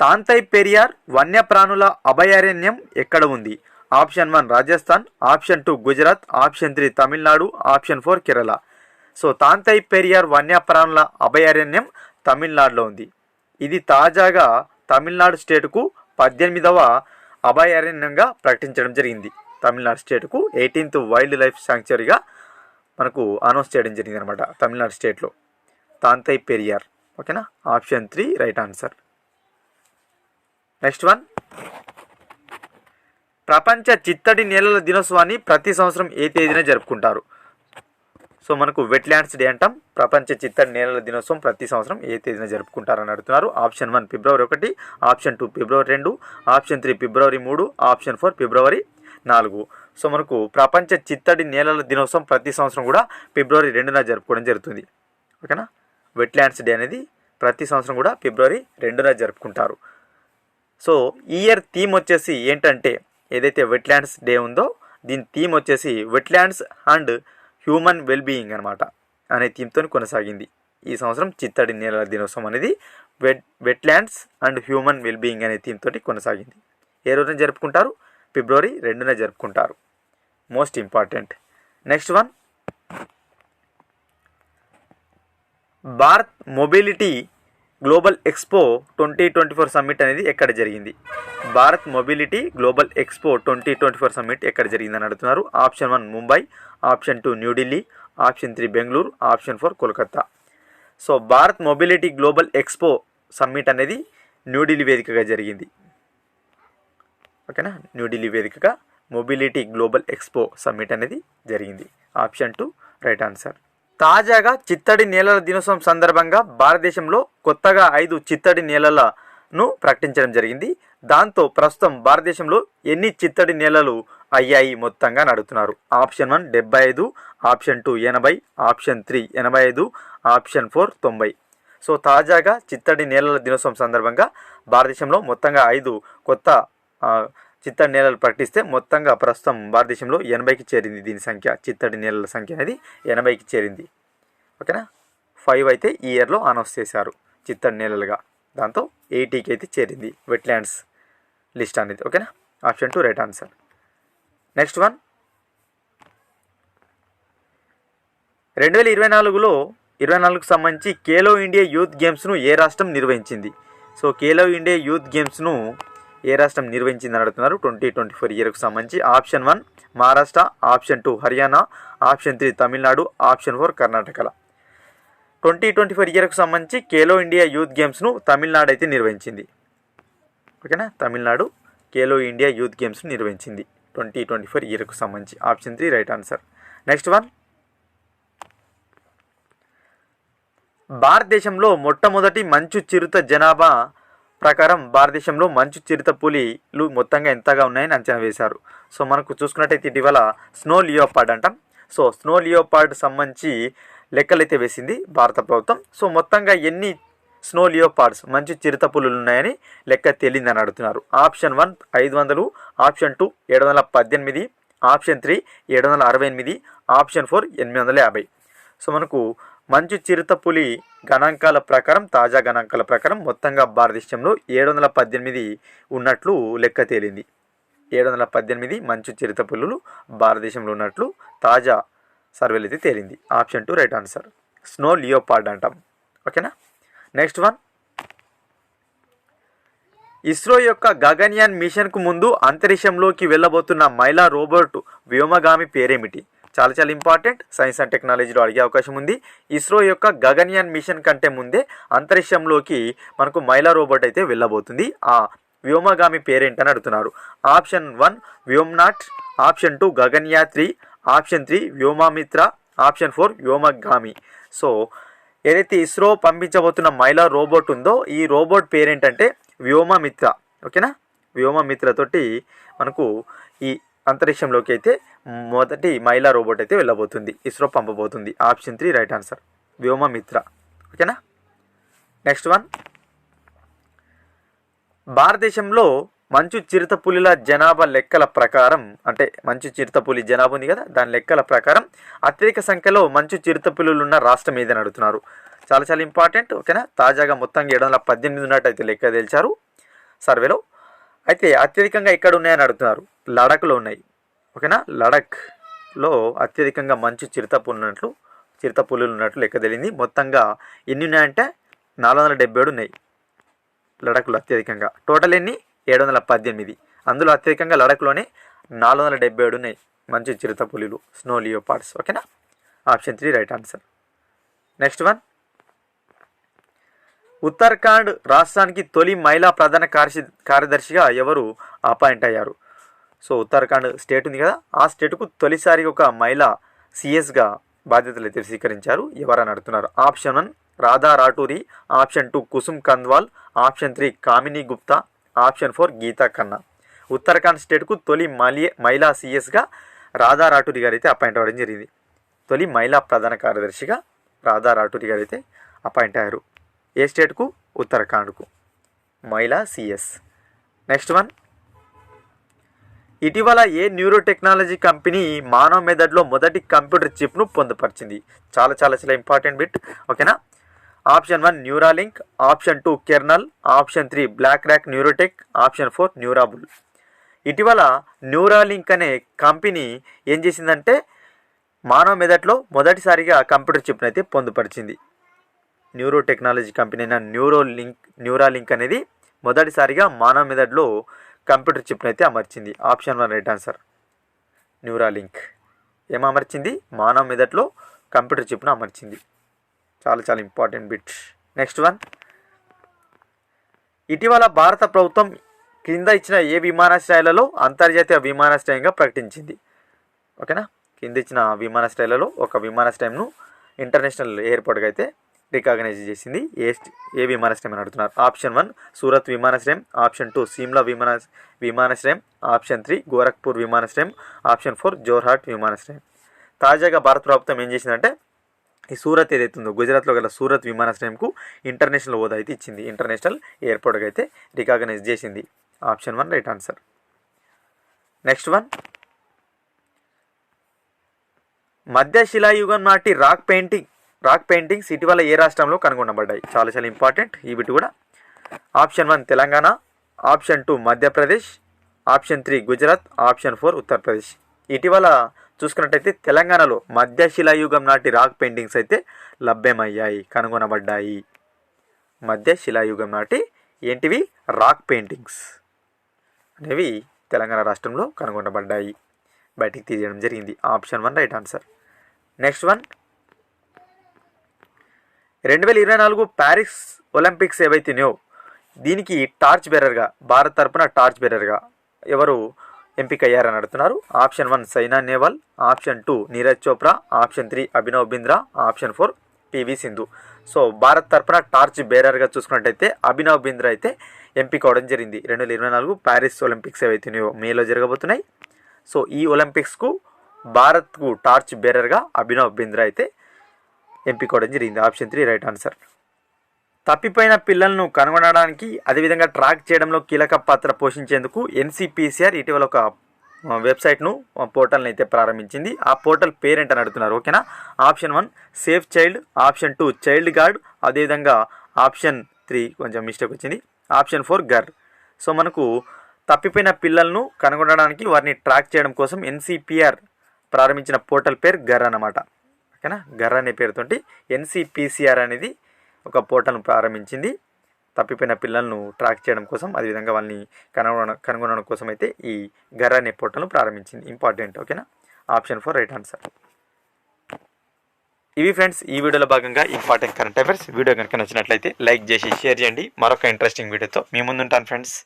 తాంతై పెరియార్ వన్యప్రాణుల అభయారణ్యం ఎక్కడ ఉంది? Option 1 Rajasthan, option 2 Gujarat, option 3 Tamil Nadu, option 4 Kerala. So Thanthai Periyar వన్యప్రాణుల అభయారణ్యం తమిళనాడులో ఉంది. ఇది తాజాగా తమిళనాడు స్టేటుకు 18వ అభయారణ్యంగా ప్రకటించడం జరిగింది. తమిళనాడు స్టేటుకు 18th వైల్డ్ లైఫ్ శాంక్చురీగా మనకు అనౌన్స్ చేయడం జరిగింది అనమాట తమిళనాడు స్టేట్లో. తాంతై పెరియార్. ఓకేనా, option 3 right answer. Next one, ప్రపంచ చిత్తడి నేలల దినోత్సవాన్ని ప్రతి సంవత్సరం ఏ తేదీన జరుపుకుంటారు? సో మనకు వెట్లాండ్స్ డే అంటాం. ప్రపంచ చిత్తడి నేలల దినోత్సవం ప్రతి సంవత్సరం ఏ తేదీన జరుపుకుంటారని అడుగుతున్నారు. ఆప్షన్ 1 ఫిబ్రవరి 1, ఆప్షన్ 2 ఫిబ్రవరి 2, ఆప్షన్ 3 ఫిబ్రవరి 3, ఆప్షన్ 4 ఫిబ్రవరి 4. సో మనకు ప్రపంచ చిత్తడి నేలల దినోత్సవం ప్రతి సంవత్సరం కూడా ఫిబ్రవరి 2న జరుపుకోవడం జరుగుతుంది. ఓకేనా, వెట్లాండ్స్ డే అనేది ప్రతి సంవత్సరం కూడా ఫిబ్రవరి 2న జరుపుకుంటారు. సో ఈ ఇయర్ థీమ్ వచ్చేసి ఏంటంటే, ఏదైతే వెట్లాండ్స్ డే ఉందో దీని థీమ్ వచ్చేసి వెట్లాండ్స్ అండ్ హ్యూమన్ వెల్బీయింగ్ అనమాట అనే థీమ్తో కొనసాగింది. ఈ సంవత్సరం చిత్తడి నేలల దినోత్సవం అనేది వెట్లాండ్స్ అండ్ హ్యూమన్ వెల్బీయింగ్ అనే థీమ్తో కొనసాగింది. ఏ రోజున జరుపుకుంటారు? ఫిబ్రవరి 2న జరుపుకుంటారు. Most important. Next one, Bharat mobility global expo 2024 summit అనేది ఎక్కడ జరిగింది? Bharat mobility global expo 2024 summit ఎక్కడ జరిగిందని అడుగుతున్నారు. Option 1 Mumbai, option 2 New Delhi, option 3 Bengaluru, option 4 Kolkata. So Bharat mobility global expo summit అనేది న్యూఢిల్లీ వేదికగా జరిగింది. ఓకేనా, న్యూఢిల్లీ వేదికగా మొబిలిటీ గ్లోబల్ ఎక్స్పో సమ్మిట్ అనేది జరిగింది. Option 2 right answer. తాజాగా చిత్తడి నేలల దినోత్సవం సందర్భంగా భారతదేశంలో కొత్తగా 5 చిత్తడి నేలలను ప్రకటించడం జరిగింది. దాంతో ప్రస్తుతం భారతదేశంలో ఎన్ని చిత్తడి నేలలు అయ్యాయి మొత్తంగా అడుగుతున్నారు. Option 1 75, option 2 80, option 3 85, option 4 90. So తాజాగా చిత్తడి నేలల దినోత్సవం సందర్భంగా భారతదేశంలో మొత్తంగా 5 కొత్త చిత్తడి నేలలు ప్రకటిస్తే మొత్తంగా ప్రస్తుతం భారతదేశంలో 80కి చేరింది. దీని సంఖ్య, చిత్తడి నేలల సంఖ్య అనేది 80కి చేరింది. ఓకేనా, 5 అయితే ఈ ఇయర్లో అనౌన్స్ చేశారు చిత్తడి నేలలుగా. దాంతో 80కి అయితే చేరింది వెట్లాండ్స్ లిస్ట్ అనేది. ఓకేనా, option 2 right answer. Next one, 2024కు సంబంధించి ఖేలో ఇండియా యూత్ గేమ్స్ను ఏ రాష్ట్రం నిర్వహించింది? సో ఖేలో ఇండియా యూత్ గేమ్స్ను ఏ రాష్ట్రం నిర్వహించిందని అడుగుతున్నారు 2024 ఇయర్కు సంబంధించి. Option 1 Maharashtra, option 2 Haryana, option 3 Tamil Nadu, option 4 Karnataka. 2024 ఇయర్కు సంబంధించి ఖేలో ఇండియా యూత్ గేమ్స్ను తమిళనాడు అయితే నిర్వహించింది. ఓకేనా, తమిళనాడు ఖేలో ఇండియా యూత్ గేమ్స్ను నిర్వహించింది 2024 ఇయర్కు సంబంధించి. Option 3 right answer. Next one, భారతదేశంలో మొట్టమొదటి మంచు చిరుత జనాభా ప్రకారం భారతదేశంలో మంచు చిరుత పులిలు మొత్తంగా ఎంతగా ఉన్నాయని అంచనా వేశారు. సో మనకు చూసుకున్నట్టయితే ఇటీవల స్నో లియోపార్డ్ అంటాం. సో స్నో లియోపార్డ్ సంబంధించి లెక్కలైతే వేసింది భారత ప్రభుత్వం. సో మొత్తంగా ఎన్ని స్నో లియోపార్డ్స్ మంచు చిరుత పులులు ఉన్నాయని లెక్క తేలిందని అడుగుతున్నారు. Option 1 500, option 2 718, option 3 768, option 4 850. So మనకు మంచు చిరుత పులి గణాంకాల ప్రకారం, తాజా గణాంకాల ప్రకారం మొత్తంగా భారతదేశంలో 718 ఉన్నట్లు లెక్క తేలింది. 718 మంచు చిరుత పులులు భారతదేశంలో ఉన్నట్లు తాజా సర్వేలు అయితే తేలింది. Option 2 right answer. Snow leopard అంటాం. ఓకేనా, నెక్స్ట్ వన్, ఇస్రో యొక్క గగన్యాన్ మిషన్కు ముందు అంతరిక్షంలోకి వెళ్ళబోతున్న మహిళా రోబోట్ వ్యోమగామి పేరేమిటి? చాలా చాలా ఇంపార్టెంట్, సైన్స్ అండ్ టెక్నాలజీలో అడిగే అవకాశం ఉంది. ఇస్రో యొక్క గగన్యాన్ మిషన్ కంటే ముందే అంతరిక్షంలోకి మనకు మహిళా రోబోట్ అయితే వెళ్ళబోతుంది. ఆ వ్యోమగామి పేరేంటని అడుగుతున్నారు. Option 1 Vyomnaut, option 2 Gaganyatri, option 3 Vyommitra, option 4 వ్యోమగామి. సో ఏదైతే ఇస్రో పంపించబోతున్న మహిళా రోబోట్ ఉందో ఈ రోబోట్ పేరేంటంటే వ్యోమమిత్ర. ఓకేనా, వ్యోమమిత్రతోటి మనకు ఈ అంతరిక్షంలోకి అయితే మొదటి మహిళా రోబోట్ అయితే వెళ్ళబోతుంది, ఇస్రో పంపబోతుంది. Option 3 right answer, Vyommitra. ఓకేనా, నెక్స్ట్ వన్, భారతదేశంలో మంచు చిరుత పులిల జనాభా లెక్కల ప్రకారం, అంటే మంచు చిరుత పులి జనాభా ఉంది కదా, దాని లెక్కల ప్రకారం అత్యధిక సంఖ్యలో మంచు చిరుత పులులు ఉన్న రాష్ట్రం ఏదని అడుగుతున్నారు. చాలా చాలా ఇంపార్టెంట్. ఓకేనా, తాజాగా మొత్తంగా 718 ఉన్నట్టు అయితే లెక్క తెలిచారు. సర్వేలో. అయితే అత్యధికంగా ఎక్కడ ఉన్నాయని అడుగుతున్నారు. లడఖ్లో ఉన్నాయి. ఓకేనా, లడఖ్లో అత్యధికంగా మంచు చిరుతపులులు ఉన్నట్లు లెక్క తెలియంది. మొత్తంగా ఎన్ని ఉన్నాయంటే 477 ఉన్నాయి లడఖ్లో అత్యధికంగా. టోటల్ ఎన్ని 718. అందులో అత్యధికంగా లడఖ్లోనే 477 ఉన్నాయి మంచు చిరుతపులులు, స్నో లియోపార్డ్స్. ఓకేనా, option 3 right answer. Next one, Uttarakhand రాష్ట్రానికి తొలి మహిళా ప్రధాన కార్యదర్శిగా ఎవరు అపాయింట్ అయ్యారు? సో ఉత్తరాఖండ్ స్టేట్ ఉంది కదా, ఆ స్టేట్కు తొలిసారిగా ఒక మహిళా సిఎస్గా బాధ్యతలు అయితే స్వీకరించారు. ఎవరని అడుగుతున్నారు. Option 1 Radha Raturi, option 2 Kusum Kandwal, option 3 Kamini Gupta, option 4 Geeta Khanna. Uttarakhand స్టేట్కు తొలి మహిళా సిఎస్గా రాధా రాటూరి గారు అయితే అపాయింట్ అవ్వడం జరిగింది. తొలి మహిళా ప్రధాన కార్యదర్శిగా రాధా రాటూరి గారు అయితే అపాయింట్ అయ్యారు. ఏ స్టేట్కు? ఉత్తరాఖండ్కు మహిళా సిఎస్. నెక్స్ట్ వన్, ఇటీవల ఏ న్యూరో టెక్నాలజీ కంపెనీ మానవ మెదడులో మొదటి కంప్యూటర్ చిప్ను పొందుపరిచింది? చాలా చాలా చాలా ఇంపార్టెంట్ బిట్. ఓకేనా, option 1 Neuralink, option 2 kernel, option 3 Blackrock Neurotech, option 4 Neurable. ఇటీవల న్యూరాలింక్ అనే కంపెనీ ఏం చేసిందంటే మానవ మెదడులో మొదటిసారిగా కంప్యూటర్ చిప్ను అయితే పొందుపరిచింది. న్యూరో టెక్నాలజీ కంపెనీ అయిన న్యూరాలింక్ అనేది మొదటిసారిగా మానవ మెదడులో కంప్యూటర్ చిప్ను అయితే అమర్చింది. Option 1 right answer. న్యూరాలింక్ ఏం అమర్చింది? మానవ మెదడులో కంప్యూటర్ చిప్ను అమర్చింది. చాలా చాలా ఇంపార్టెంట్ బిట్. నెక్స్ట్ వన్, ఇటీవల భారత ప్రభుత్వం కింద ఇచ్చిన ఏ విమానాశ్రయాలలో అంతర్జాతీయ విమానాశ్రయంగా ప్రకటించింది? ఓకేనా, కింద ఇచ్చిన విమానాశ్రయాలలో ఒక విమానాశ్రయంను ఇంటర్నేషనల్ ఎయిర్పోర్ట్గా అయితే రికగ్నైజ్ చేసింది. ఏ విమానాశ్రయం అని అడుగుతున్నారు. ఆప్షన్ 1 సూరత్ విమానాశ్రయం, ఆప్షన్ 2 సిమ్లా విమానాశ్రయం, ఆప్షన్ 3 గోరఖ్పూర్ విమానాశ్రయం, ఆప్షన్ 4 జోర్హాట్ విమానాశ్రయం. తాజాగా భారత ప్రభుత్వం ఏం చేసిందంటే ఈ సూరత్ ఏదైతే ఉందో గుజరాత్లో గల సూరత్ విమానాశ్రయంకు ఇంటర్నేషనల్ హోదా అయితే ఇచ్చింది. ఇంటర్నేషనల్ ఎయిర్పోర్ట్గా అయితే రికగ్నైజ్ చేసింది. Option 1 right answer. Next one, మధ్య శిలాయుగం నాటి రాక్ పెయింటింగ్స్ ఇటీవల ఏ రాష్ట్రంలో కనుగొనబడ్డాయి? చాలా చాలా ఇంపార్టెంట్ ఈ బిట్ కూడా. Option 1 Telangana, option 2 Madhya Pradesh, option 3 Gujarat, option 4 Uttar Pradesh. ఇటీవల చూసుకున్నట్టయితే తెలంగాణలో మధ్య శిలాయుగం నాటి రాక్ పెయింటింగ్స్ అయితే లభ్యమయ్యాయి, కనుగొనబడ్డాయి. మధ్య శిలాయుగం నాటి ఏంటివి? రాక్ పెయింటింగ్స్ అనేవి తెలంగాణ రాష్ట్రంలో కనుగొనబడ్డాయి, బయటికి తీయడం జరిగింది. Option 1 right answer. Next one, 2024 Paris Olympics ఏవైతున్నాయో దీనికి టార్చ్ బేరర్గా భారత్ తరపున టార్చ్ బేరర్గా ఎవరు ఎంపిక అయ్యారని అడుగుతున్నారు. Option 1 Saina Nehwal, option 2 Neeraj Chopra, option 3 Abhinav Bindra, option 4 PV Sindhu. So Bharat తరపున టార్చ్ బేరర్గా చూసుకున్నట్టయితే అభినవ్ బింద్రా అయితే ఎంపిక అవడం జరిగింది. 2024 ప్యారిస్ ఒలింపిక్స్ ఏవైతున్నాయో మేలో జరగబోతున్నాయి. సో ఈ ఒలింపిక్స్కు భారత్కు టార్చ్ బేరర్గా అభినవ్ బింద్రా అయితే ఎంపిక అవడం జరిగింది. Option 3 right answer. తప్పిపోయిన పిల్లలను కనుగొనడానికి అదేవిధంగా ట్రాక్ చేయడంలో కీలక పాత్ర పోషించేందుకు ఎన్సిపిసిఆర్ ఇటీవల ఒక వెబ్సైట్ను పోర్టల్ని అయితే ప్రారంభించింది. ఆ పోర్టల్ పేరేంటని అడుగుతున్నారు. ఓకేనా, option 1 safe child, option 2 child guard, అదేవిధంగా ఆప్షన్ 3 కొంచెం మిస్టేక్ వచ్చింది, ఆప్షన్ 4 గర్. సో మనకు తప్పిపోయిన పిల్లలను కనుగొనడానికి వారిని ట్రాక్ చేయడం కోసం ఎన్సిపిఆర్ ప్రారంభించిన పోర్టల్ పేరు గర్ అన్నమాట. ఓకేనా, గర్ అనే పేరుతోటి ఎన్సిపిసిఆర్ అనేది ఒక పోర్టల్ను ప్రారంభించింది తప్పిపోయిన పిల్లలను ట్రాక్ చేయడం కోసం, అదేవిధంగా వాళ్ళని కనుగొనడం కోసం అయితే ఈ గర్ అనే పోర్టల్ను ప్రారంభించింది. ఇంపార్టెంట్. ఓకేనా, ఆప్షన్ 4 రైట్ ఆన్సర్. ఇవి ఫ్రెండ్స్ ఈ వీడియోలో భాగంగా ఇంపార్టెంట్ కరెంట్ అఫైర్స్. వీడియో కనుక నచ్చినట్లయితే లైక్ చేసి షేర్ చేయండి. మరొక ఇంట్రెస్టింగ్ వీడియోతో మీ ముందుంటాను ఫ్రెండ్స్.